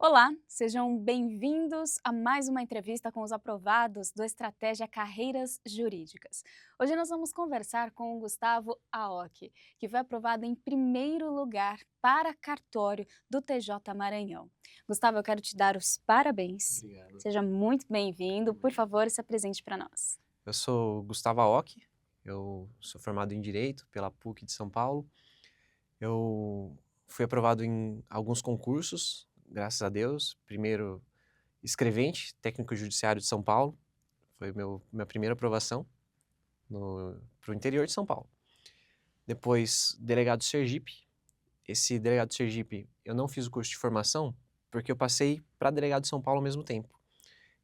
Olá, sejam bem-vindos a mais uma entrevista com os aprovados do Estratégia Carreiras Jurídicas. Hoje nós vamos conversar com o Gustavo Aoki, que foi aprovado em primeiro lugar para cartório do TJ Maranhão. Gustavo, eu quero te dar os parabéns. Obrigado. Seja muito bem-vindo. Por favor, se apresente para nós. Eu sou Gustavo Aoki, eu sou formado em Direito pela PUC de São Paulo. Eu fui aprovado em alguns concursos, graças a Deus. Primeiro, escrevente, técnico judiciário de São Paulo, foi minha primeira aprovação para o interior de São Paulo. Depois, delegado Sergipe. Esse delegado Sergipe, eu não fiz o curso de formação, porque eu passei para delegado de São Paulo ao mesmo tempo.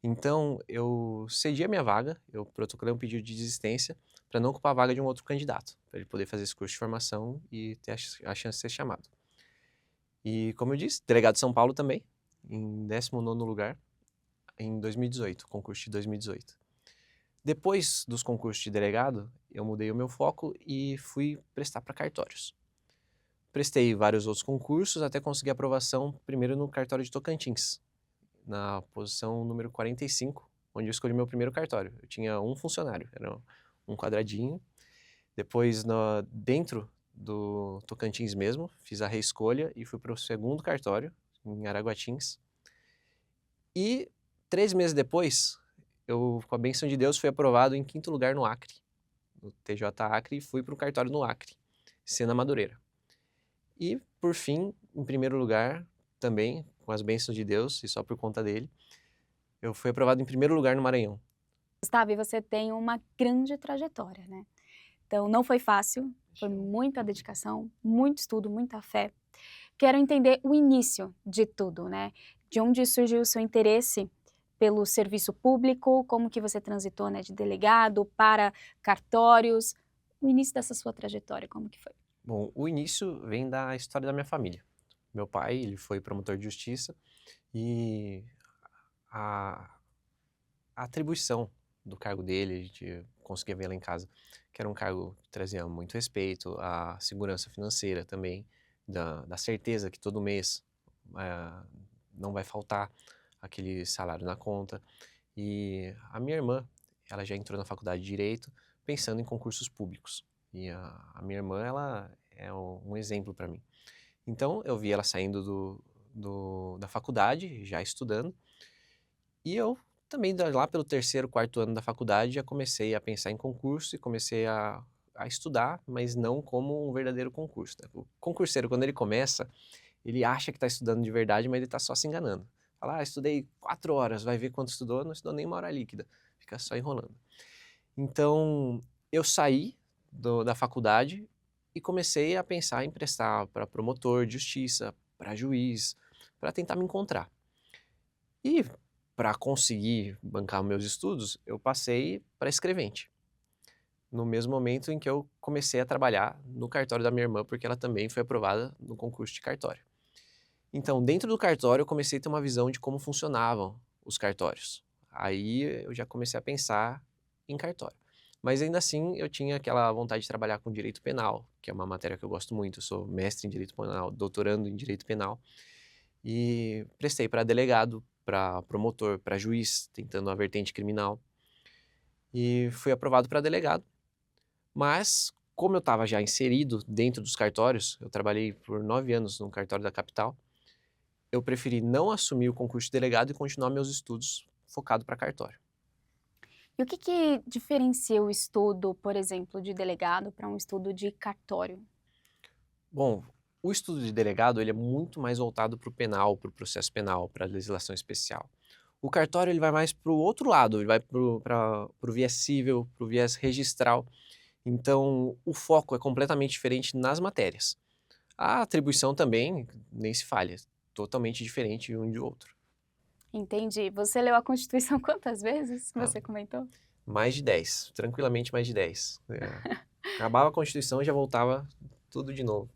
Então, eu cedi a minha vaga, eu protocolei um pedido de desistência para não ocupar a vaga de um outro candidato, para ele poder fazer esse curso de formação e ter a chance de ser chamado. E, como eu disse, delegado de São Paulo também, em 19º lugar, em 2018, concurso de 2018. Depois dos concursos de delegado, eu mudei o meu foco e fui prestar para cartórios. Prestei vários outros concursos até conseguir aprovação primeiro no cartório de Tocantins, na posição número 45, onde eu escolhi meu primeiro cartório. Eu tinha um funcionário, era um quadradinho. Depois, dentro do Tocantins mesmo, fiz a reescolha e fui para o segundo cartório, em Araguatins. E 3 meses depois, eu, com a bênção de Deus, fui aprovado em 5º lugar no Acre, no TJ Acre, e fui para o cartório no Acre, Sena Madureira. E, por fim, em primeiro lugar, também, com as bênçãos de Deus e só por conta dele, eu fui aprovado em primeiro lugar no Maranhão. Gustavo, e você tem uma grande trajetória, né? Então, não foi fácil, foi muita dedicação, muito estudo, muita fé. Quero entender o início de tudo, né? De onde surgiu o seu interesse pelo serviço público, como que você transitou, né, de delegado para cartórios, o início dessa sua trajetória, como que foi? Bom, o início vem da história da minha família. Meu pai, ele foi promotor de justiça e a, a atribuição do cargo dele, a gente conseguia ver lá em casa, que era um cargo que trazia muito respeito, a segurança financeira também, da certeza que todo mês eh, não vai faltar aquele salário na conta. E a minha irmã, ela já entrou na faculdade de Direito pensando em concursos públicos. E a minha irmã, ela é um exemplo para mim. Então, eu vi ela saindo da faculdade, já estudando, e eu também, lá pelo 3º, 4º ano da faculdade, já comecei a pensar em concurso e comecei a estudar, mas não como um verdadeiro concurso, né? O concurseiro, quando ele começa, ele acha que está estudando de verdade, mas ele está só se enganando. Fala, estudei 4 horas, vai ver quanto estudou, não estudou nem uma hora líquida, fica só enrolando. Então, eu saí da faculdade e comecei a pensar em prestar para promotor de justiça, para juiz, para tentar me encontrar. E para conseguir bancar meus estudos, eu passei para escrevente. No mesmo momento em que eu comecei a trabalhar no cartório da minha irmã, porque ela também foi aprovada no concurso de cartório. Então, dentro do cartório, eu comecei a ter uma visão de como funcionavam os cartórios. Aí eu já comecei a pensar em cartório. Mas ainda assim, eu tinha aquela vontade de trabalhar com direito penal, que é uma matéria que eu gosto muito. Eu sou mestre em direito penal, doutorando em direito penal. E prestei para delegado, para promotor, para juiz, tentando a vertente criminal. E fui aprovado para delegado. Mas, como eu estava já inserido dentro dos cartórios, eu trabalhei por 9 anos no cartório da capital, eu preferi não assumir o concurso de delegado e continuar meus estudos focado para cartório. E o que que diferencia o estudo, por exemplo, de delegado para um estudo de cartório? Bom, o estudo de delegado ele é muito mais voltado para o penal, para o processo penal, para a legislação especial. O cartório ele vai mais para o outro lado, ele vai para o viés civil, para o viés registral. Então, o foco é completamente diferente nas matérias. A atribuição também, nem se falha, totalmente diferente um de outro. Entendi. Você leu a Constituição quantas vezes que Ah, você comentou? mais de 10, tranquilamente mais de 10. Acabava a Constituição e já voltava tudo de novo.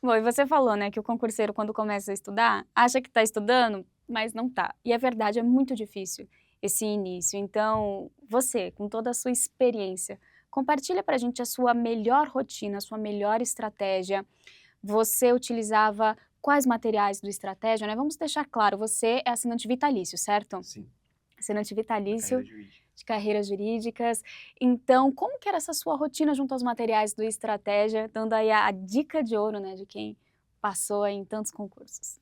Bom, e você falou, né, que o concurseiro quando começa a estudar, acha que está estudando, mas não tá. E é verdade, é muito difícil esse início. Então, você, com toda a sua experiência, compartilha pra gente a sua melhor rotina, a sua melhor estratégia. Você utilizava quais materiais do Estratégia, né? Vamos deixar claro, você é assinante vitalício, certo? Sim, Assinante da vitalício carreira jurídica. de carreiras jurídicas. Então, como que era essa sua rotina junto aos materiais do Estratégia, dando aí a dica de ouro, né, de quem passou aí em tantos concursos?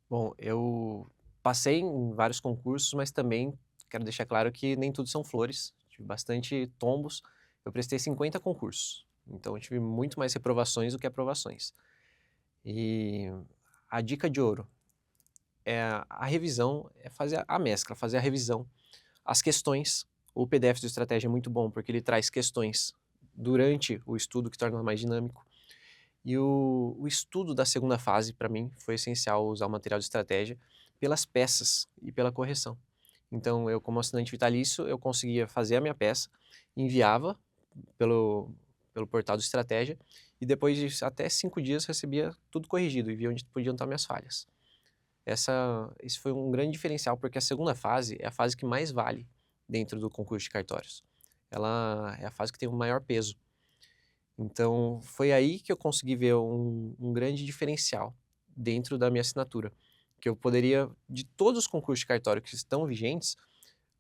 Bom, eu passei em vários concursos, mas também quero deixar claro que nem tudo são flores. Tive bastante tombos. Eu prestei 50 concursos, então eu tive muito mais reprovações do que aprovações. E a dica de ouro é a revisão, é fazer a mescla, fazer a revisão. As questões, o PDF do Estratégia é muito bom porque ele traz questões durante o estudo que torna mais dinâmico. E o estudo da segunda fase, para mim, foi essencial usar o material de estratégia pelas peças e pela correção. Então, eu, como assinante vitalício, eu conseguia fazer a minha peça, enviava pelo portal de estratégia e depois de até 5 dias recebia tudo corrigido e via onde podiam estar minhas falhas. Esse foi um grande diferencial, porque a segunda fase é a fase que mais vale dentro do concurso de cartórios. Ela é a fase que tem o maior peso. Então, foi aí que eu consegui ver um grande diferencial dentro da minha assinatura, que eu poderia, de todos os concursos de cartório que estão vigentes,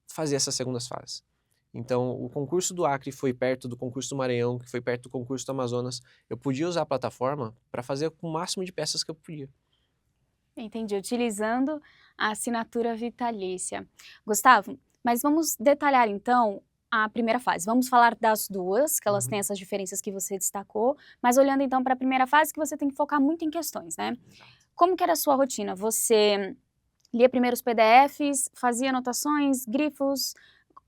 fazer essas segundas fases. Então, o concurso do Acre foi perto do concurso do Maranhão, que foi perto do concurso do Amazonas. Eu podia usar a plataforma para fazer o máximo de peças que eu podia. Entendi, utilizando a assinatura vitalícia. Gustavo, mas vamos detalhar então a primeira fase. Vamos falar das duas, que elas têm Uhum. essas diferenças que você destacou, mas olhando então para a primeira fase, que você tem que focar muito em questões, né? Exato. Como que era a sua rotina? Você lia primeiro os PDFs, fazia anotações, grifos?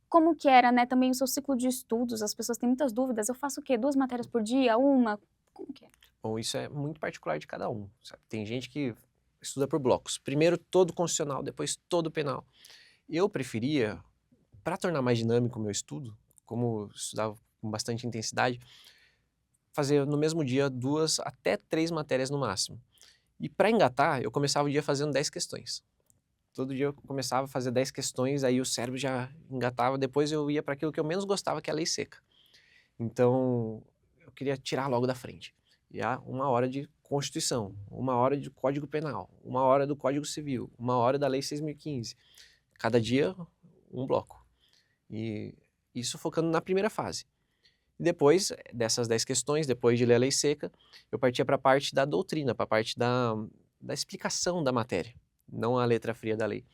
Como que era, né, também o seu ciclo de estudos? As pessoas têm muitas dúvidas. Eu faço o quê? 2 matérias por dia? Uma? Como que é? Bom, isso é muito particular de cada um, sabe? Tem gente que estuda por blocos. Primeiro todo constitucional, depois todo penal. Eu preferia, para tornar mais dinâmico o meu estudo, como eu estudava com bastante intensidade, fazer no mesmo dia 2 até 3 matérias no máximo. E para engatar, eu começava o dia fazendo 10 questões. Todo dia eu começava a fazer 10 questões, aí o cérebro já engatava, depois eu ia para aquilo que eu menos gostava, que é a lei seca. Então, eu queria tirar logo da frente. E há 1 hora de Constituição, 1 hora de Código Penal, 1 hora do Código Civil, 1 hora da Lei 6.015. Cada dia, um bloco. E isso focando na primeira fase. E depois dessas 10 questões, depois de ler a lei seca, eu partia para a parte da doutrina, para a parte da explicação da matéria, não a letra fria da lei.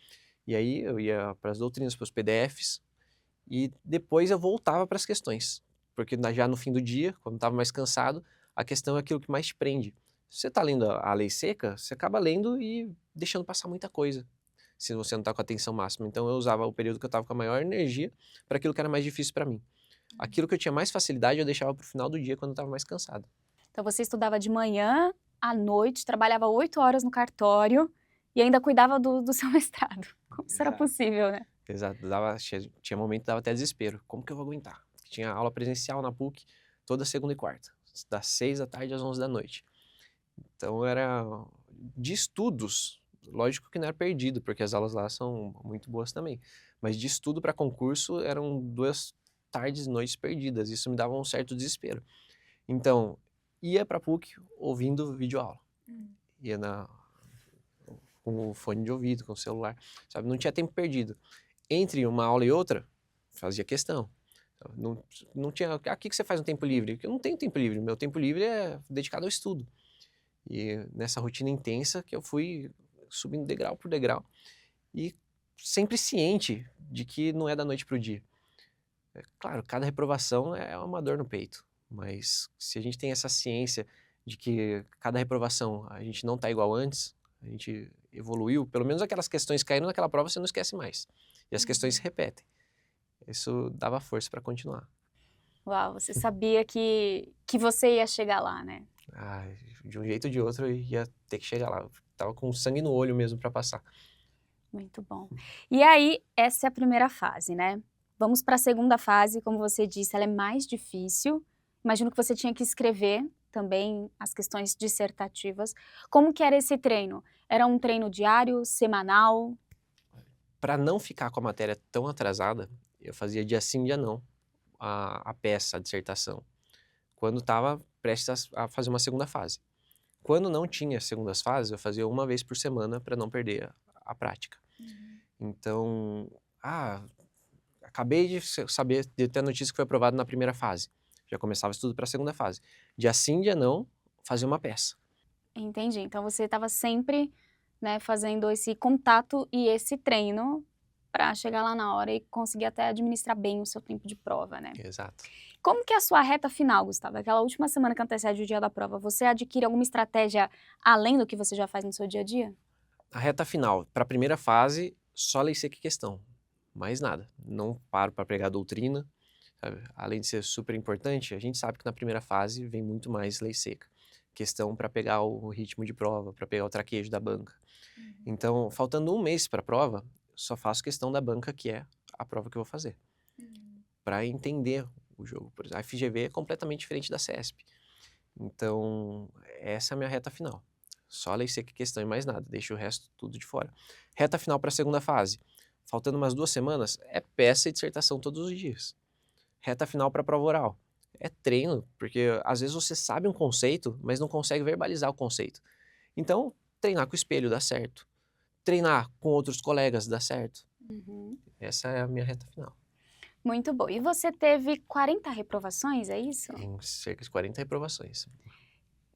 E aí eu ia para as doutrinas, para os PDFs, e depois eu voltava para as questões, porque já no fim do dia, quando estava mais cansado, a questão é aquilo que mais te prende. Se você está lendo a lei seca, você acaba lendo e deixando passar muita coisa, se você não está com a atenção máxima. Então eu usava o período que eu estava com a maior energia para aquilo que era mais difícil para mim. Aquilo que eu tinha mais facilidade eu deixava para o final do dia, quando eu estava mais cansado. Então você estudava de manhã, à noite, trabalhava 8 horas no cartório e ainda cuidava do seu mestrado. Como isso era Exato. possível, né? Exato, tinha momento que dava até desespero. Como que eu vou aguentar? Tinha aula presencial na PUC toda segunda e quarta, das 6 da tarde às 11 da noite. Então era de estudos, lógico que não era perdido, porque as aulas lá são muito boas também. Mas de estudo para concurso eram 2 tardes e noites perdidas. Isso me dava um certo desespero. Então, ia para PUC ouvindo videoaula. Ia com o fone de ouvido, com o celular, sabe? Não tinha tempo perdido. Entre uma aula e outra, fazia questão. Não tinha, o que você faz no tempo livre? Porque eu não tenho tempo livre, meu tempo livre é dedicado ao estudo. E nessa rotina intensa que eu fui subindo degrau por degrau e sempre ciente de que não é da noite para o dia. Claro, cada reprovação é uma dor no peito, mas se a gente tem essa ciência de que cada reprovação a gente não está igual antes, a gente evoluiu, pelo menos aquelas questões que caíram naquela prova você não esquece mais. E as questões se repetem. Isso dava força para continuar. Uau, você sabia que você ia chegar lá, né? Ah, de um jeito ou de outro eu ia ter que chegar lá. Eu tava com sangue no olho mesmo para passar. Muito bom. E aí, essa é a primeira fase, né? Vamos para a segunda fase, como você disse, ela é mais difícil. Imagino que você tinha que escrever também as questões dissertativas. Como que era esse treino? Era um treino diário, semanal? Para não ficar com a matéria tão atrasada, eu fazia dia sim, dia não, a peça, a dissertação, quando estava prestes a fazer uma segunda fase. Quando não tinha segundas fases, eu fazia uma vez por semana para não perder a prática. Então, acabei de saber, de ter a notícia que foi aprovado na primeira fase. Já começava estudo para a segunda fase. Dia sim, dia não, fazia uma peça. Entendi. Então você estava sempre, né, fazendo esse contato e esse treino para chegar lá na hora e conseguir até administrar bem o seu tempo de prova, né? Exato. Como que é a sua reta final, Gustavo? Aquela última semana que antecede o dia da prova, você adquire alguma estratégia além do que você já faz no seu dia a dia? A reta final, para a primeira fase, só lei seca e questão. Mais nada. Não paro para pregar doutrina. Sabe? Além de ser super importante, a gente sabe que na primeira fase vem muito mais lei seca. Questão para pegar o ritmo de prova, para pegar o traquejo da banca. Então, faltando um mês para a prova, só faço questão da banca, que é a prova que eu vou fazer. Para entender o jogo. Por exemplo, a FGV é completamente diferente da CESP. Então, essa é a minha reta final. Só lei seca e questão e mais nada. Deixo o resto tudo de fora. Reta final para a segunda fase. Faltando umas 2 semanas, é peça e dissertação todos os dias. Reta final para a prova oral. É treino, porque às vezes você sabe um conceito, mas não consegue verbalizar o conceito. Então, treinar com o espelho dá certo. Treinar com outros colegas dá certo. Essa é a minha reta final. Muito bom. E você teve 40 reprovações, é isso? Em cerca de 40 reprovações.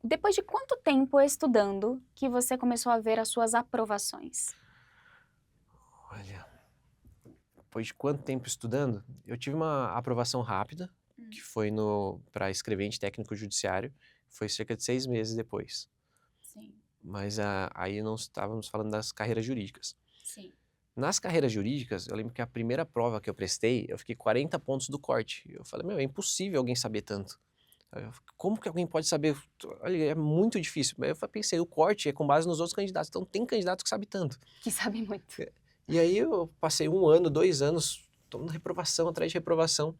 Depois de quanto tempo estudando que você começou a ver as suas aprovações? Olha, depois de quanto tempo estudando, eu tive uma aprovação rápida, que foi para escrevente técnico judiciário, foi cerca de 6 meses depois. Sim, Mas aí não estávamos falando das carreiras jurídicas. sim. Nas carreiras jurídicas, eu lembro que a primeira prova que eu prestei, eu fiquei 40 pontos do corte. Eu falei, meu, é impossível alguém saber tanto. Como que alguém pode saber? Olha, é muito difícil. Aí eu pensei, o corte é com base nos outros candidatos, então tem candidato que sabe tanto. Que sabe muito. E aí eu passei 1 ano, 2 anos, tomando reprovação atrás de reprovação.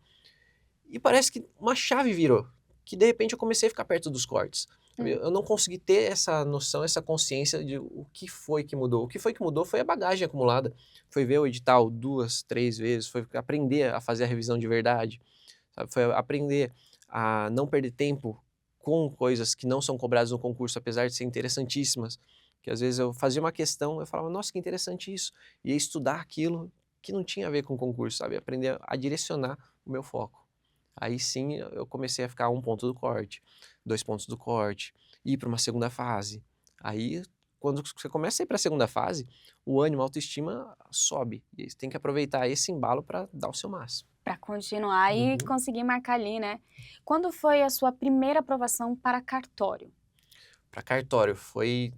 E parece que uma chave virou, que de repente eu comecei a ficar perto dos cortes. Eu não consegui ter essa noção, essa consciência de o que foi que mudou. O que foi que mudou foi a bagagem acumulada. Foi ver o edital 2, 3 vezes, foi aprender a fazer a revisão de verdade, sabe? Foi aprender a não perder tempo com coisas que não são cobradas no concurso, apesar de serem interessantíssimas. Que às vezes eu fazia uma questão, eu falava, nossa, que interessante isso. E ia estudar aquilo que não tinha a ver com o concurso, sabe? Aprender a direcionar o meu foco. Aí sim eu comecei a ficar 1 ponto do corte, 2 pontos do corte, ir para uma segunda fase. Aí, quando você começa a ir para a segunda fase, o ânimo, a autoestima sobe. E você tem que aproveitar esse embalo para dar o seu máximo. Para continuar e conseguir marcar ali, né? Quando foi a sua primeira aprovação para cartório? Para cartório foi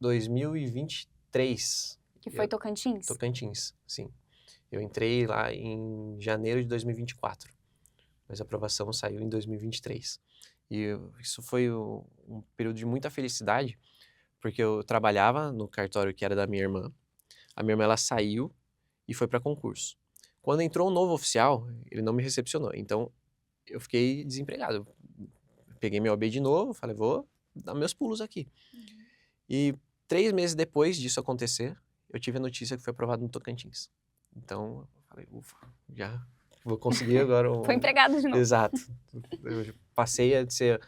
2023. Que foi Tocantins? Tocantins, sim. Eu entrei lá em janeiro de 2024, mas a aprovação saiu em 2023. E isso foi um período de muita felicidade, porque eu trabalhava no cartório que era da minha irmã. A minha irmã, ela saiu e foi para concurso. Quando entrou um novo oficial, ele não me recepcionou. Então, eu fiquei desempregado. Peguei meu OAB de novo, falei, vou dar meus pulos aqui. E 3 meses depois disso acontecer, eu tive a notícia que foi aprovado no Tocantins. Então, eu falei, ufa, já vou conseguir agora Foi empregado de novo. Exato. Eu passei a ser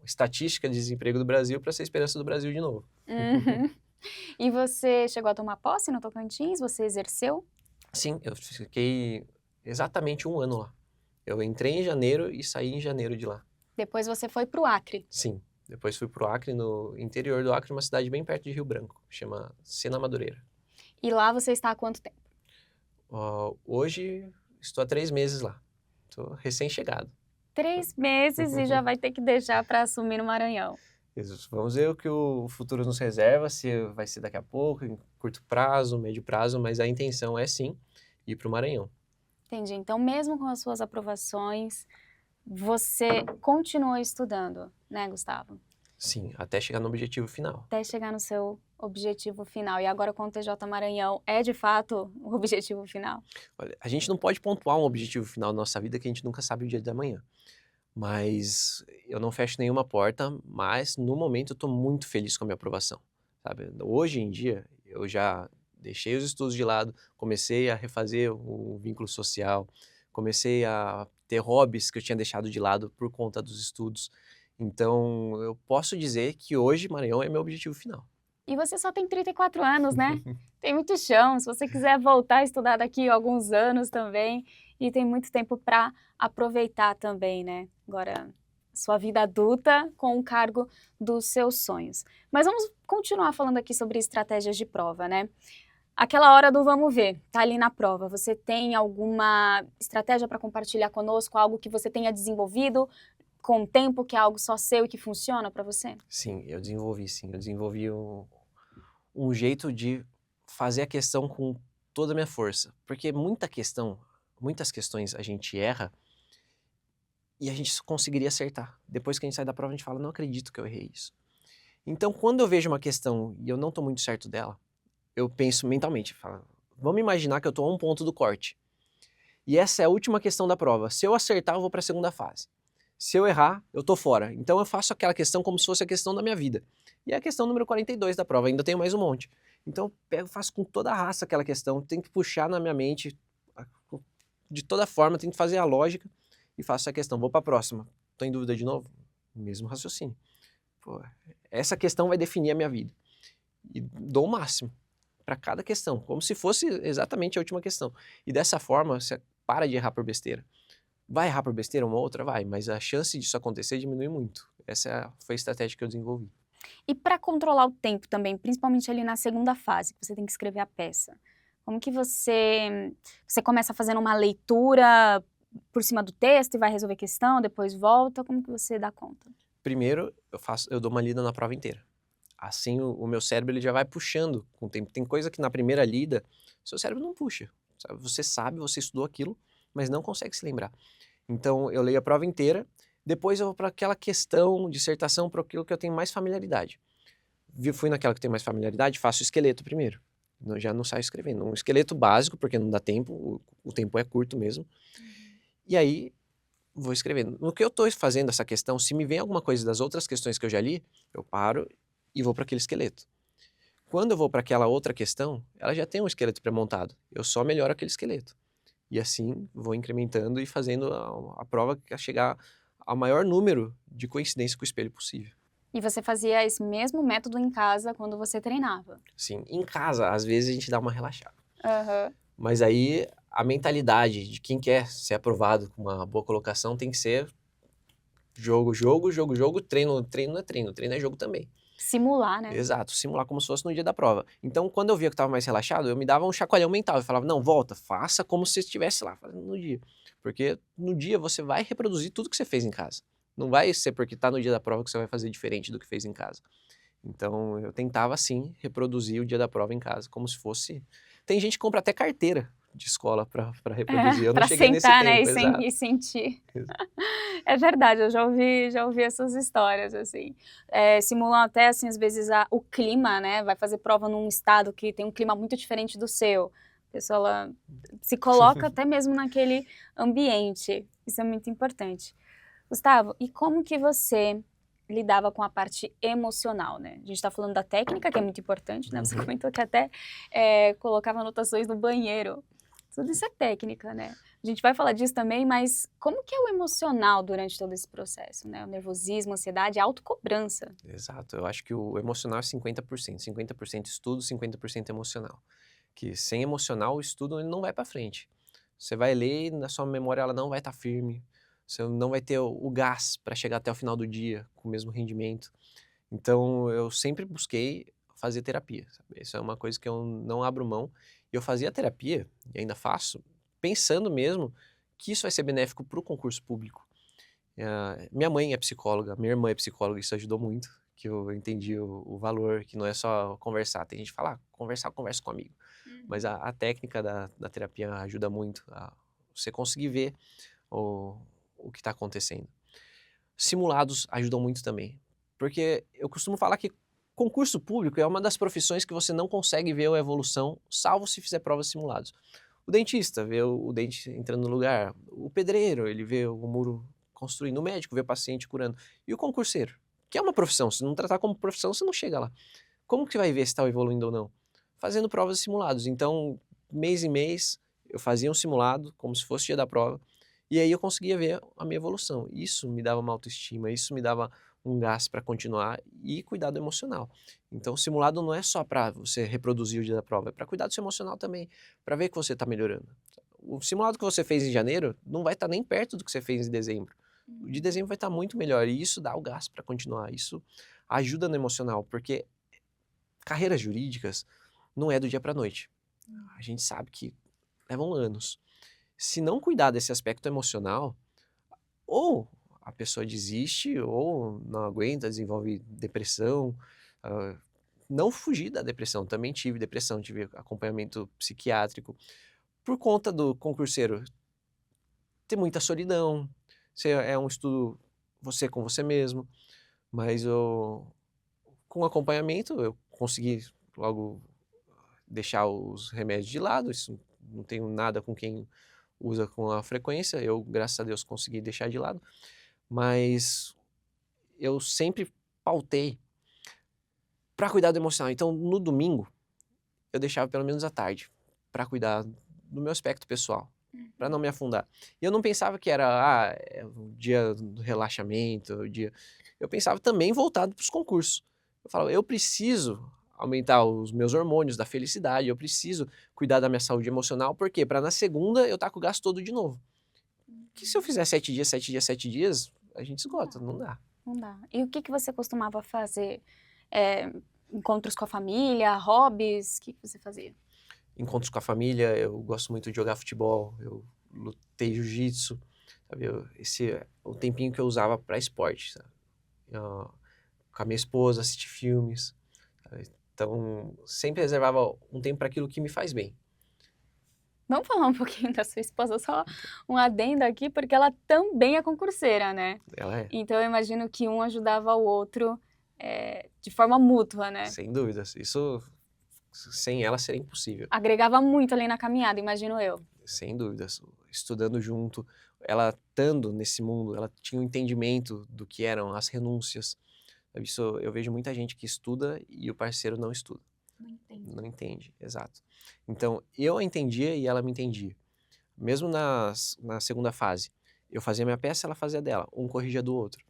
estatística de desemprego do Brasil para ser esperança do Brasil de novo. E você chegou a tomar posse no Tocantins? Você exerceu? Sim, eu fiquei exatamente 1 ano lá. Eu entrei em janeiro e saí em janeiro de lá. Depois você foi para o Acre. Sim, depois fui pro Acre, no interior do Acre, uma cidade bem perto de Rio Branco, chama Sena Madureira. E lá você está há quanto tempo? Hoje estou há 3 meses lá. Estou recém-chegado. 3 meses e já vai ter que deixar para assumir no Maranhão. Isso. Vamos ver o que o futuro nos reserva, se vai ser daqui a pouco, em curto prazo, médio prazo, mas a intenção é sim ir para o Maranhão. Entendi. Então, mesmo com as suas aprovações, você continuou estudando, né, Gustavo? Sim, até chegar no objetivo final. Até chegar no seu objetivo final. E agora com o TJ Maranhão, é de fato o objetivo final? Olha, a gente não pode pontuar um objetivo final na nossa vida que a gente nunca sabe o dia da manhã. Mas eu não fecho nenhuma porta, mas no momento eu estou muito feliz com a minha aprovação, sabe? Hoje em dia, eu já deixei os estudos de lado, comecei a refazer o vínculo social, comecei a ter hobbies que eu tinha deixado de lado por conta dos estudos. Então, eu posso dizer que hoje Maranhão é meu objetivo final. E você só tem 34 anos, né? Tem muito chão, se você quiser voltar a estudar daqui a alguns anos também, e tem muito tempo para aproveitar também, né? Agora, sua vida adulta com o cargo dos seus sonhos. Mas vamos continuar falando aqui sobre estratégias de prova, né? Aquela hora do vamos ver, tá ali na prova. Você tem alguma estratégia para compartilhar conosco, algo que você tenha desenvolvido com o tempo, que é algo só seu e que funciona para você? Sim, eu desenvolvi sim. Eu desenvolvi um jeito de fazer a questão com toda a minha força. Porque muitas questões a gente erra e a gente só conseguiria acertar. Depois que a gente sai da prova, a gente fala, não acredito que eu errei isso. Então, quando eu vejo uma questão e eu não estou muito certo dela, eu penso mentalmente, falo, vamos imaginar que eu estou a um ponto do corte. E essa é a última questão da prova. Se eu acertar, eu vou para a segunda fase. Se eu errar, eu tô fora. Então eu faço aquela questão como se fosse a questão da minha vida. E é a questão número 42 da prova, ainda tenho mais um monte. Então eu pego, faço com toda a raça aquela questão, tenho que puxar na minha mente, de toda forma, tenho que fazer a lógica e faço a questão. Vou para a próxima. Tô em dúvida de novo? Mesmo raciocínio. Pô, essa questão vai definir a minha vida. E dou o máximo para cada questão, como se fosse exatamente a última questão. E dessa forma, você para de errar por besteira. Vai errar por besteira uma outra? Vai, mas a chance disso acontecer diminui muito. Essa foi a estratégia que eu desenvolvi. E para controlar o tempo também, principalmente ali na segunda fase, que você tem que escrever a peça. Como que você começa fazendo uma leitura por cima do texto e vai resolver a questão, depois volta? Como que você dá conta? Primeiro, eu dou uma lida na prova inteira. Assim, o meu cérebro ele já vai puxando com o tempo. Tem coisa que na primeira lida, seu cérebro não puxa. Sabe? Você sabe, você estudou aquilo, mas não consegue se lembrar. Então, eu leio a prova inteira, depois eu vou para aquela questão, dissertação, para aquilo que eu tenho mais familiaridade. Fui naquela que eu tenho mais familiaridade, faço o esqueleto primeiro. Já não saio escrevendo. Um esqueleto básico, porque não dá tempo, o tempo é curto mesmo. E aí, vou escrevendo. No que eu estou fazendo essa questão, se me vem alguma coisa das outras questões que eu já li, eu paro e vou para aquele esqueleto. Quando eu vou para aquela outra questão, ela já tem um esqueleto pré-montado. Eu só melhoro aquele esqueleto. E assim vou incrementando e fazendo a prova a chegar ao maior número de coincidências com o espelho possível. E você fazia esse mesmo método em casa quando você treinava? Sim, em casa, às vezes a gente dá uma relaxada. Aham. Mas aí a mentalidade de quem quer ser aprovado com uma boa colocação tem que ser jogo, jogo, jogo, jogo, treino, treino não é treino, treino é jogo também. Simular, né? Exato, simular como se fosse no dia da prova. Então, quando eu via que estava mais relaxado, eu me dava um chacoalhão mental. Eu falava, não, volta, faça como se estivesse lá, fazendo no dia. Porque no dia você vai reproduzir tudo que você fez em casa. Não vai ser porque está no dia da prova que você vai fazer diferente do que fez em casa. Então, eu tentava, sim, reproduzir o dia da prova em casa, como se fosse... Tem gente que compra até carteira de escola para reproduzir. Eu não Para cheguei nesse sentar, né, tempo, exato. e sentir. Exato. É verdade, eu já ouvi essas histórias, assim. Simulam até, assim, às vezes, o clima, né? Vai fazer prova num estado que tem um clima muito diferente do seu. A pessoa, ela se coloca até mesmo naquele ambiente. Isso é muito importante. Gustavo, e como que você lidava com a parte emocional, né? A gente tá falando da técnica, que é muito importante, né? Você comentou que até colocava anotações no banheiro. Tudo isso é técnica, né? A gente vai falar disso também, mas como que é o emocional durante todo esse processo, né? O nervosismo, a ansiedade, a autocobrança. Exato, eu acho que o emocional é 50%. 50% estudo, 50% emocional. Que sem emocional o estudo ele não vai para frente. Você vai ler e na sua memória ela não vai estar firme. Você não vai ter o gás para chegar até o final do dia com o mesmo rendimento. Então eu sempre busquei fazer terapia. Sabe? Isso é uma coisa que eu não abro mão. E eu fazia terapia, e ainda faço, pensando mesmo que isso vai ser benéfico para o concurso público. Minha mãe é psicóloga, minha irmã é psicóloga, isso ajudou muito, que eu entendi o valor, que não é só conversar. Tem gente que fala, conversar, conversa com um amigo. Mas a técnica da terapia ajuda muito a você conseguir ver o que está acontecendo. Simulados ajudam muito também, porque eu costumo falar que concurso público é uma das profissões que você não consegue ver a evolução, salvo se fizer provas simuladas. O dentista vê o dente entrando no lugar, o pedreiro, ele vê o muro construindo, o médico vê o paciente curando. E o concurseiro, que é uma profissão, se não tratar como profissão, você não chega lá. Como que vai ver se está evoluindo ou não? Fazendo provas e simulados. Então, mês em mês, eu fazia um simulado, como se fosse dia da prova, e aí eu conseguia ver a minha evolução. Isso me dava uma autoestima, isso me dava um gás para continuar e cuidado emocional. Então, o simulado não é só para você reproduzir o dia da prova, é para cuidar do seu emocional também, para ver que você está melhorando. O simulado que você fez em janeiro não vai estar nem perto do que você fez em dezembro. O de dezembro vai estar muito melhor e isso dá o gás para continuar. Isso ajuda no emocional, porque carreiras jurídicas não é do dia para a noite. A gente sabe que levam anos. Se não cuidar desse aspecto emocional, ou a pessoa desiste, ou não aguenta, desenvolve depressão. ah, Não fugir da depressão, também tive depressão, tive acompanhamento psiquiátrico. Por conta do concurseiro ter muita solidão, é um estudo você com você mesmo, mas com acompanhamento eu consegui logo deixar os remédios de lado, isso não tenho nada com quem usa com a frequência, eu, graças a Deus, consegui deixar de lado, mas eu sempre pautei para cuidar do emocional. Então, no domingo, eu deixava pelo menos à tarde para cuidar do meu aspecto pessoal, para não me afundar. E eu não pensava que era o dia do relaxamento, o dia. Eu pensava também voltado para os concursos. Eu falava, eu preciso aumentar os meus hormônios da felicidade, eu preciso cuidar da minha saúde emocional, por quê? Para na segunda eu estar com o gás todo de novo. Que se eu fizer 7 dias, 7 dias, 7 dias, a gente esgota, não dá. Não dá. E o que que você costumava fazer? Encontros com a família, hobbies? O que que você fazia? Encontros com a família, eu gosto muito de jogar futebol, eu lutei jiu-jitsu, sabe? Esse é o tempinho que eu usava para esporte, sabe? Com a minha esposa, assistir filmes, sabe? Então, sempre reservava um tempo para aquilo que me faz bem. Vamos falar um pouquinho da sua esposa, só um adendo aqui, porque ela também é concurseira, né? Ela é, Então eu imagino que um ajudava o outro de forma mútua, né? sem dúvidas. Isso, sem ela, seria impossível. Agregava muito ali na caminhada, imagino eu. Sem dúvidas. Estudando junto, ela estando nesse mundo, ela tinha um entendimento do que eram as renúncias. Sabe? Isso, eu vejo muita gente que estuda e o parceiro não estuda. Não entendo. Não entende, exato. Então, eu a entendia e ela me entendia. Mesmo na segunda fase, eu fazia minha peça, ela fazia dela, um corrigia do outro.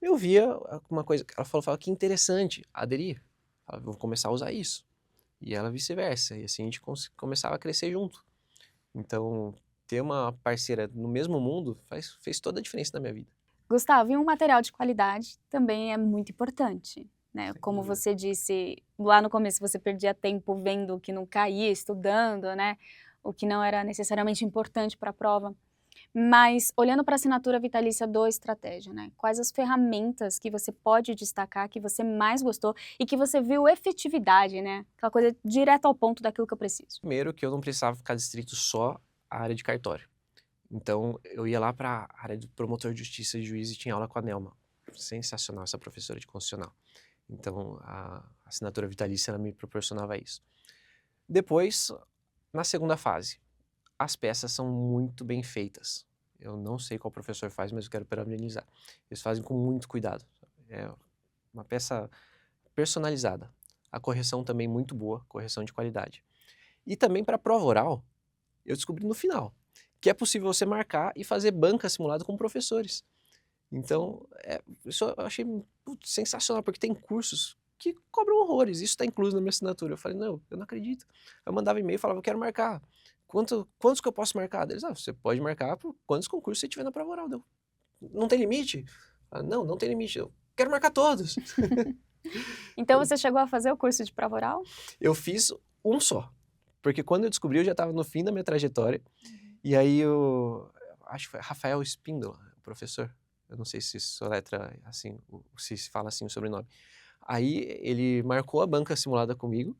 Eu via uma coisa, ela falava que interessante, aderir. Falava, vou começar a usar isso. E ela vice-versa, e assim a gente começava a crescer junto. Então, ter uma parceira no mesmo mundo fez toda a diferença na minha vida. Gustavo, e um material de qualidade também é muito importante, né? Sem Como dúvida. você disse, lá no começo você perdia tempo vendo o que não caía, estudando, né? O que não era necessariamente importante para a prova. Mas, olhando para a assinatura vitalícia do Estratégia, né? Quais as ferramentas que você pode destacar, que você mais gostou e que você viu efetividade, né? Aquela coisa direto ao ponto daquilo que eu preciso. Primeiro que eu não precisava ficar distrito só à área de cartório. Então, eu ia lá para a área do promotor de justiça e juiz e tinha aula com a Nelma. Sensacional essa professora de constitucional. Então, a assinatura vitalícia ela me proporcionava isso. Depois, na segunda fase, as peças são muito bem feitas. Eu não sei qual professor faz, mas eu quero parabenizar. Eles fazem com muito cuidado. É uma peça personalizada. A correção também muito boa, correção de qualidade. E também para a prova oral, eu descobri no final que é possível você marcar e fazer banca simulada com professores. Então, isso eu achei sensacional, porque tem cursos que cobram horrores, isso está incluso na minha assinatura. Eu falei, não, eu não acredito. Eu mandava e-mail e falava, eu quero marcar. Quantos que eu posso marcar? Eles, você pode marcar por quantos concursos você tiver na prova oral. Não tem limite? Não tem limite. Eu quero marcar todos. Então, você chegou a fazer o curso de prova oral? Eu fiz um só, porque quando eu descobri, eu já estava no fim da minha trajetória. E aí eu acho que foi Rafael Espíndola, o professor. Eu não sei se soletra assim, se fala assim o sobrenome. Aí ele marcou a banca simulada comigo.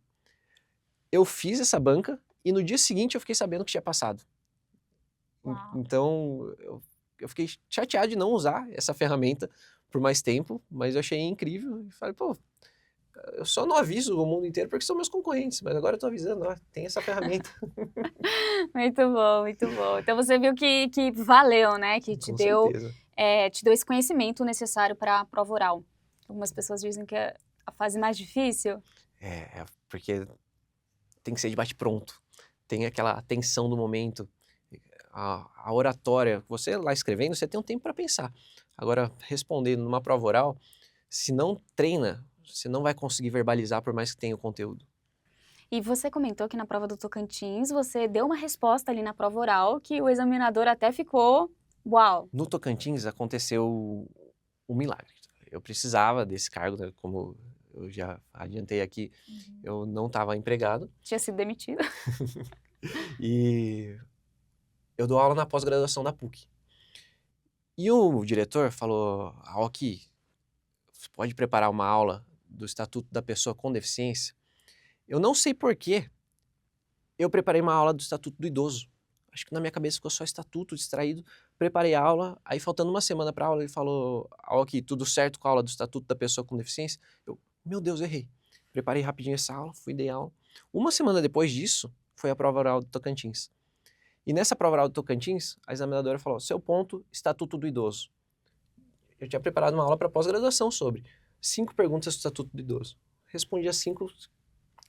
Eu fiz essa banca e no dia seguinte eu fiquei sabendo que tinha passado. Uau. Então eu fiquei chateado de não usar essa ferramenta por mais tempo, mas eu achei incrível e falei, pô, eu só não aviso o mundo inteiro porque são meus concorrentes, mas agora eu tô avisando, ó, tem essa ferramenta. Muito bom, muito bom. Então você viu que valeu, né? Que Com certeza. te deu esse conhecimento necessário para a prova oral. Algumas pessoas dizem que é a fase mais difícil. Porque tem que ser de bate-pronto. Tem aquela tensão do momento, a oratória. Você lá escrevendo, você tem um tempo para pensar. Agora, respondendo numa prova oral, Se não treina, você não vai conseguir verbalizar por mais que tenha o conteúdo. E você comentou que na prova do Tocantins você deu uma resposta ali na prova oral que o examinador até ficou, uau! No Tocantins aconteceu um milagre. Eu precisava desse cargo, né? Como eu já adiantei aqui, eu não estava empregado Tinha sido demitido. e eu dou aula na pós-graduação da PUC. E o diretor falou, Aoki, você pode preparar uma aula do Estatuto da Pessoa com Deficiência? Eu não sei por quê, eu preparei uma aula do Estatuto do Idoso. Acho que na minha cabeça ficou só estatuto, distraído. Preparei a aula, aí faltando uma semana para aula, ele falou, Aoki, tudo certo com a aula do Estatuto da Pessoa com Deficiência? Eu, meu Deus, errei. Preparei rapidinho essa aula, fui dar aula. Uma semana depois disso, foi a prova oral do Tocantins. E nessa prova oral do Tocantins, a examinadora falou, seu ponto, Estatuto do Idoso. Eu tinha preparado uma aula para pós-graduação sobre 5 perguntas do Estatuto do Idoso. Respondi as 5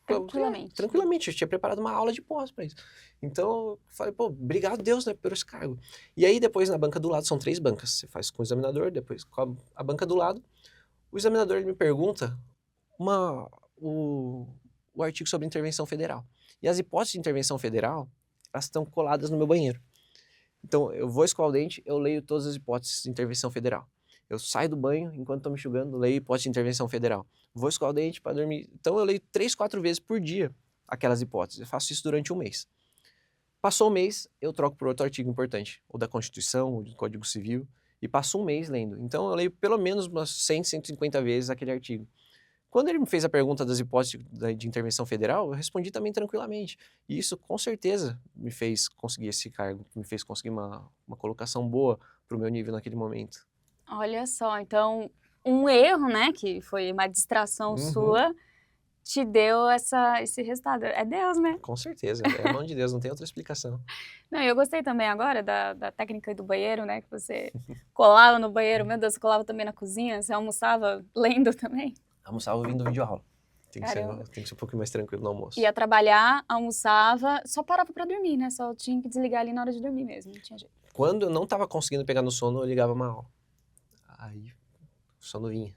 Tranquilamente. tranquilamente, eu tinha preparado uma aula de pós para isso. Então, eu falei, pô, obrigado Deus, né, por esse cargo. E aí, depois, na banca do lado, são 3 bancas. Você faz com o examinador, depois com a banca do lado. O examinador ele me pergunta o, o artigo sobre intervenção federal. E as hipóteses de intervenção federal, elas estão coladas no meu banheiro. Então, eu vou escovar o dente, eu leio todas as hipóteses de intervenção federal. Eu saio do banho, enquanto estou me enxugando, leio hipótese de intervenção federal. Vou escovar o dente para dormir. Então, eu leio 3, 4 vezes por dia aquelas hipóteses. Eu faço isso durante um mês. Passou um mês, eu troco por outro artigo importante, ou da Constituição, ou do Código Civil, e passo um mês lendo. Então, eu leio pelo menos umas 100, 150 vezes aquele artigo. Quando ele me fez a pergunta das hipóteses de intervenção federal, eu respondi também tranquilamente. E isso, com certeza, me fez conseguir esse cargo, me fez conseguir uma colocação boa para o meu nível naquele momento. Olha só, então um erro, né, que foi uma distração sua, te deu esse resultado. É Deus, né? Com certeza, é a mão de Deus, não tem outra explicação. Não, eu gostei também agora da técnica do banheiro, né, que você colava no banheiro, meu Deus, você colava também na cozinha, você almoçava lendo também? Almoçava ouvindo videoaula. Caramba. Tem que ser um pouquinho mais tranquilo no almoço. Ia trabalhar, almoçava, só parava pra dormir, né, só tinha que desligar ali na hora de dormir mesmo, não tinha jeito. Quando eu não estava conseguindo pegar no sono, eu ligava uma aula. Aí o sono vinha.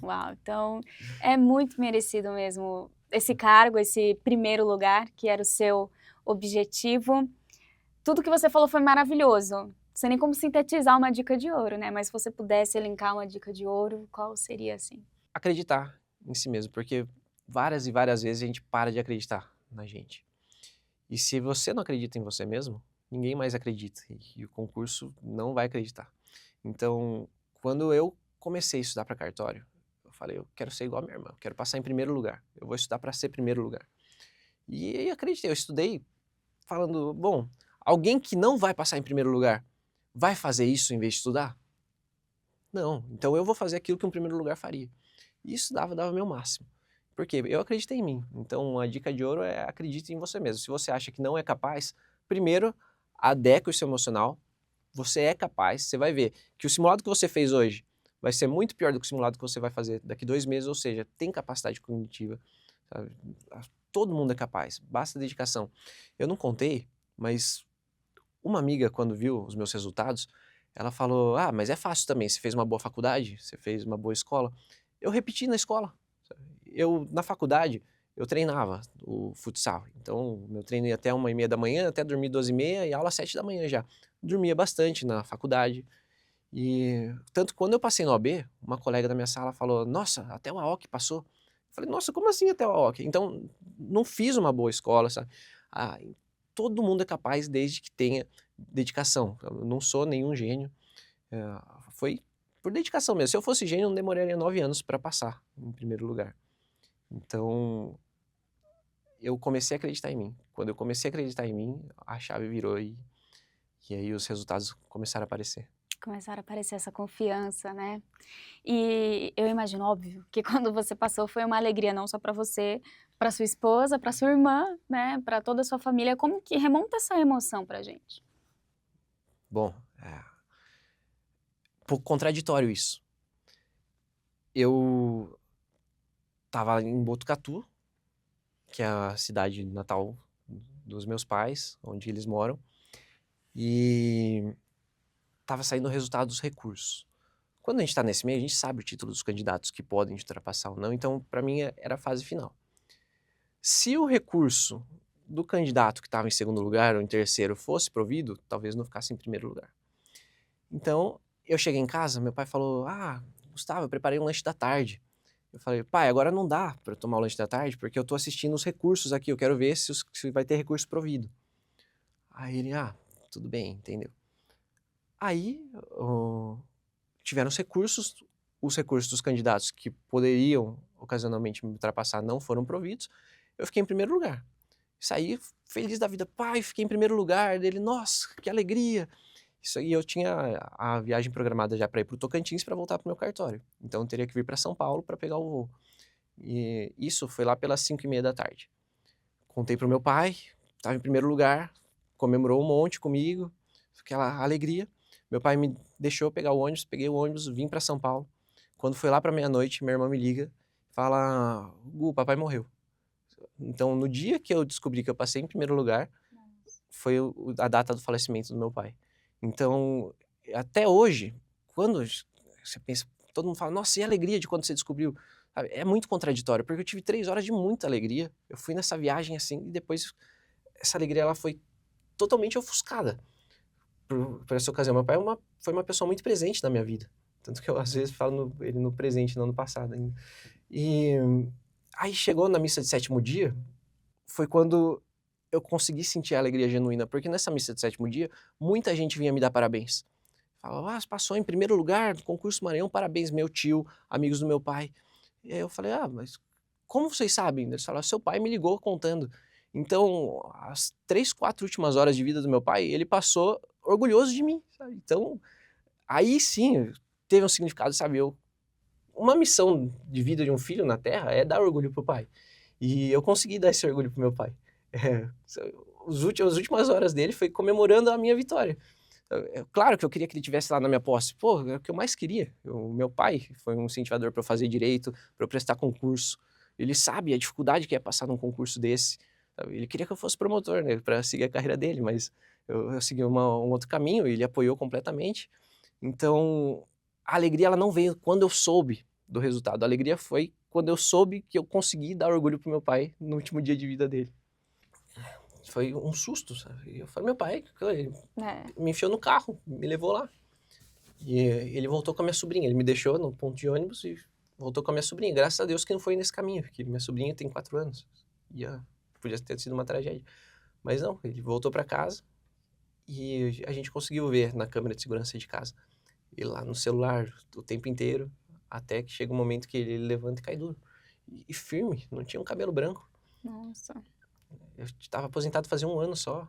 Uau, então é muito merecido mesmo esse cargo, esse primeiro lugar, que era o seu objetivo. Tudo que você falou foi maravilhoso. Não sei nem como sintetizar uma dica de ouro, né? Mas se você pudesse elencar uma dica de ouro, qual seria assim? Acreditar em si mesmo, porque várias e várias vezes a gente para de acreditar na gente. E se você não acredita em você mesmo, ninguém mais acredita. E o concurso não vai acreditar. Então, quando eu comecei a estudar para cartório, eu falei, eu quero ser igual a minha irmã, eu quero passar em primeiro lugar. Eu vou estudar para ser primeiro lugar. E aí acreditei, eu estudei falando, bom, alguém que não vai passar em primeiro lugar vai fazer isso em vez de estudar? Não, então eu vou fazer aquilo que um primeiro lugar faria. E isso dava meu máximo. Porque eu acreditei em mim. Então a dica de ouro é acredite em você mesmo. Se você acha que não é capaz, primeiro adeque o seu emocional. Você é capaz, você vai ver que o simulado que você fez hoje vai ser muito pior do que o simulado que você vai fazer daqui 2 meses, ou seja, tem capacidade cognitiva, sabe? Todo mundo é capaz, basta dedicação. Eu não contei, mas uma amiga, quando viu os meus resultados, ela falou, ah, mas é fácil também, você fez uma boa faculdade, você fez uma boa escola. Eu repeti na escola. Na faculdade, eu treinava o futsal. Então, meu treino ia até 1h30 da manhã, até dormir 12h30 e aula às 7 da manhã já. Dormia bastante na faculdade. E tanto que quando eu passei no OAB, uma colega da minha sala falou, nossa, até o AOC passou. Eu falei, nossa, como assim até o AOC? Então, não fiz uma boa escola, sabe? Ah, todo mundo é capaz desde que tenha dedicação. Eu não sou nenhum gênio. Foi por dedicação mesmo. Se eu fosse gênio, eu não demoraria 9 anos para passar em primeiro lugar. Então, eu comecei a acreditar em mim. Quando eu comecei a acreditar em mim, a chave virou e aí os resultados começaram a aparecer. Começaram a aparecer essa confiança, né? E eu imagino, óbvio, que quando você passou foi uma alegria não só para você, para sua esposa, para sua irmã, né? Para toda a sua família. Como que remonta essa emoção pra gente? Bom, é um pouco contraditório isso. Eu estava em Botucatu, que é a cidade natal dos meus pais, onde eles moram, e estava saindo o resultado dos recursos. Quando a gente está nesse meio, a gente sabe o título dos candidatos que podem te ultrapassar ou não, então para mim era a fase final. Se o recurso do candidato que estava em segundo lugar ou em terceiro fosse provido, talvez não ficasse em primeiro lugar. Então, eu cheguei em casa, meu pai falou, Gustavo, eu preparei um lanche da tarde. Eu falei, pai, agora não dá para eu tomar o lanche da tarde, porque eu tô assistindo os recursos aqui, eu quero ver se vai ter recurso provido. Aí ele, tudo bem, entendeu? Aí, tiveram os recursos dos candidatos que poderiam ocasionalmente me ultrapassar não foram providos, eu fiquei em primeiro lugar. Saí feliz da vida, pai, fiquei em primeiro lugar, dele, nossa, que alegria. Isso aí eu tinha a viagem programada já para ir para o Tocantins para voltar para o meu cartório. Então eu teria que vir para São Paulo para pegar o voo. E isso foi lá pelas 5:30 da tarde. Contei pro meu pai, estava em primeiro lugar, comemorou um monte comigo, aquela alegria. Meu pai me deixou pegar o ônibus, peguei o ônibus, vim para São Paulo. Quando foi lá para meia-noite, minha irmã me liga, fala, Gu, papai morreu. Então, no dia que eu descobri que eu passei em primeiro lugar, foi a data do falecimento do meu pai. Então, até hoje, quando você pensa, todo mundo fala, nossa, e a alegria de quando você descobriu? Sabe, é muito contraditório, porque eu tive 3 horas de muita alegria. Eu fui nessa viagem assim, e depois essa alegria ela foi totalmente ofuscada por essa ocasião. Meu pai foi uma pessoa muito presente na minha vida. Tanto que eu, às vezes, falo ele no presente, não no passado ainda. E aí chegou na missa de sétimo dia, foi quando eu consegui sentir a alegria genuína, porque nessa missa de sétimo dia, muita gente vinha me dar parabéns. Falava, você passou em primeiro lugar no concurso Maranhão, parabéns, meu tio, amigos do meu pai. E aí eu falei, mas como vocês sabem? Eles falaram, seu pai me ligou contando. Então, as 3, 4 últimas horas de vida do meu pai, ele passou orgulhoso de mim, sabe? Então, aí sim, teve um significado, sabe? Uma missão de vida de um filho na Terra é dar orgulho pro pai. E eu consegui dar esse orgulho pro meu pai. As últimas horas dele foi comemorando a minha vitória. Claro que eu queria que ele estivesse lá na minha posse. Pô, é o que eu mais queria. O meu pai foi um incentivador para eu fazer direito, para eu prestar concurso. Ele sabe a dificuldade que é passar num concurso desse. Ele queria que eu fosse promotor, né, para seguir a carreira dele, mas eu segui um outro caminho e ele apoiou completamente. Então, a alegria ela não veio quando eu soube do resultado. A alegria foi quando eu soube que eu consegui dar orgulho pro meu pai no último dia de vida dele. Foi um susto, sabe? Eu falei, meu pai, ele me enfiou no carro, me levou lá. E ele voltou com a minha sobrinha, ele me deixou no ponto de ônibus e voltou com a minha sobrinha. Graças a Deus que não foi nesse caminho, porque minha sobrinha tem 4 anos. Podia ter sido uma tragédia. Mas não, ele voltou para casa e a gente conseguiu ver na câmera de segurança de casa. Ele lá no celular o tempo inteiro, até que chega um momento que ele levanta e cai duro. E firme, não tinha um cabelo branco. Nossa. Eu estava aposentado fazia 1 ano só.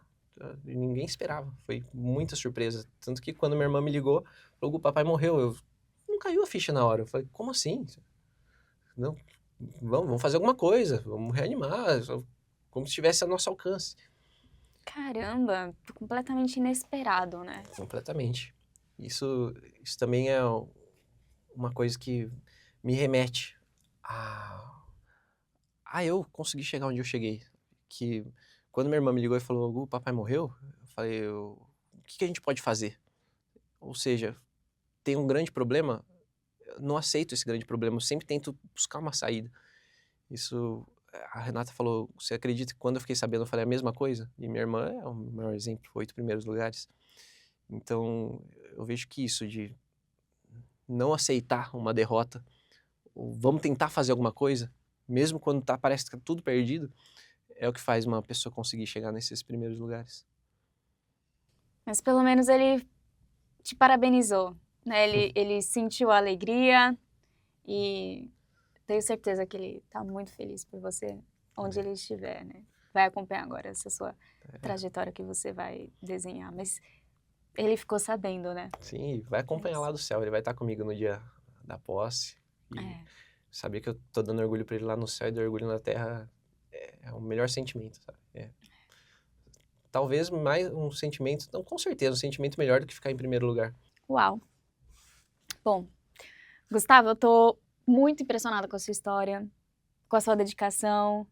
E ninguém esperava. Foi muita surpresa. Tanto que quando minha irmã me ligou, falou, o papai morreu. Não caiu a ficha na hora. Eu falei, como assim? Não, vamos fazer alguma coisa. Vamos reanimar. Como se estivesse a nosso alcance. Caramba, completamente inesperado, né? Completamente. Isso também é uma coisa que me remete a eu conseguir chegar onde eu cheguei. Que quando minha irmã me ligou e falou, o papai morreu, eu falei, o que a gente pode fazer? Ou seja, tem um grande problema, eu não aceito esse grande problema, eu sempre tento buscar uma saída. Isso, a Renata falou, você acredita que quando eu fiquei sabendo eu falei a mesma coisa? E minha irmã é o maior exemplo, 8 primeiros lugares. Então, eu vejo que isso de não aceitar uma derrota, ou vamos tentar fazer alguma coisa, mesmo quando parece que tá tudo perdido, é o que faz uma pessoa conseguir chegar nesses primeiros lugares. Mas pelo menos ele te parabenizou, né? Ele sentiu a alegria e tenho certeza que ele tá muito feliz por você, onde ele estiver, né? Vai acompanhar agora essa sua trajetória que você vai desenhar, mas ele ficou sabendo, né? Sim, vai acompanhar lá do céu, ele vai estar comigo no dia da posse. E saber que eu tô dando orgulho pra ele lá no céu e dando orgulho na terra é o melhor sentimento, sabe? Talvez mais um sentimento, não, com certeza, um sentimento melhor do que ficar em primeiro lugar. Uau! Bom, Gustavo, eu tô muito impressionada com a sua história, com a sua dedicação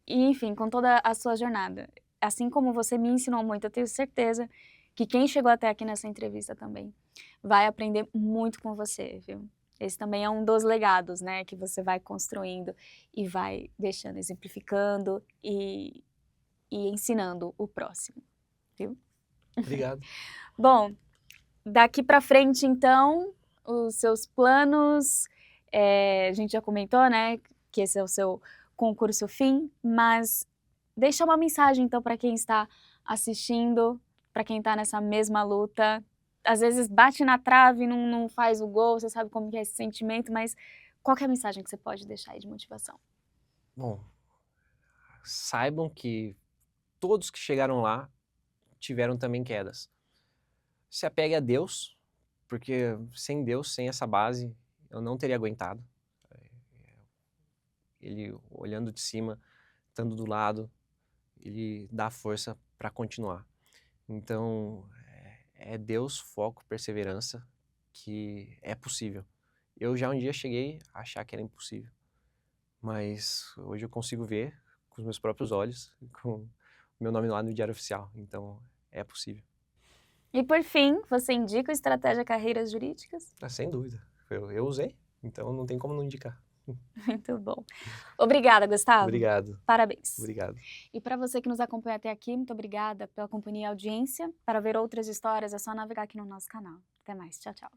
e, enfim, com toda a sua jornada. Assim como você me ensinou muito, eu tenho certeza que quem chegou até aqui nessa entrevista também vai aprender muito com você, viu? Esse também é um dos legados, né, que você vai construindo e vai deixando, exemplificando e ensinando o próximo, viu? Obrigado. Bom, daqui para frente, então, os seus planos, a gente já comentou, né, que esse é o seu concurso fim, mas deixa uma mensagem, então, para quem está assistindo, para quem está nessa mesma luta. Às vezes bate na trave, não faz o gol, você sabe como que é esse sentimento, mas qual que é a mensagem que você pode deixar aí de motivação? Bom, saibam que todos que chegaram lá tiveram também quedas. Se apegue a Deus, porque sem Deus, sem essa base, eu não teria aguentado. Ele, olhando de cima, estando do lado, ele dá força para continuar. Então, é Deus, foco, perseverança, que é possível. Eu já um dia cheguei a achar que era impossível, mas hoje eu consigo ver com os meus próprios olhos, com o meu nome lá no Diário Oficial. Então, é possível. E por fim, você indica o Estratégia Carreiras Jurídicas? Sem dúvida. Eu usei, então não tem como não indicar. Muito bom. Obrigada, Gustavo. Obrigado. Parabéns. Obrigado. E para você que nos acompanha até aqui, muito obrigada pela companhia e audiência. Para ver outras histórias, é só navegar aqui no nosso canal. Até mais. Tchau, tchau.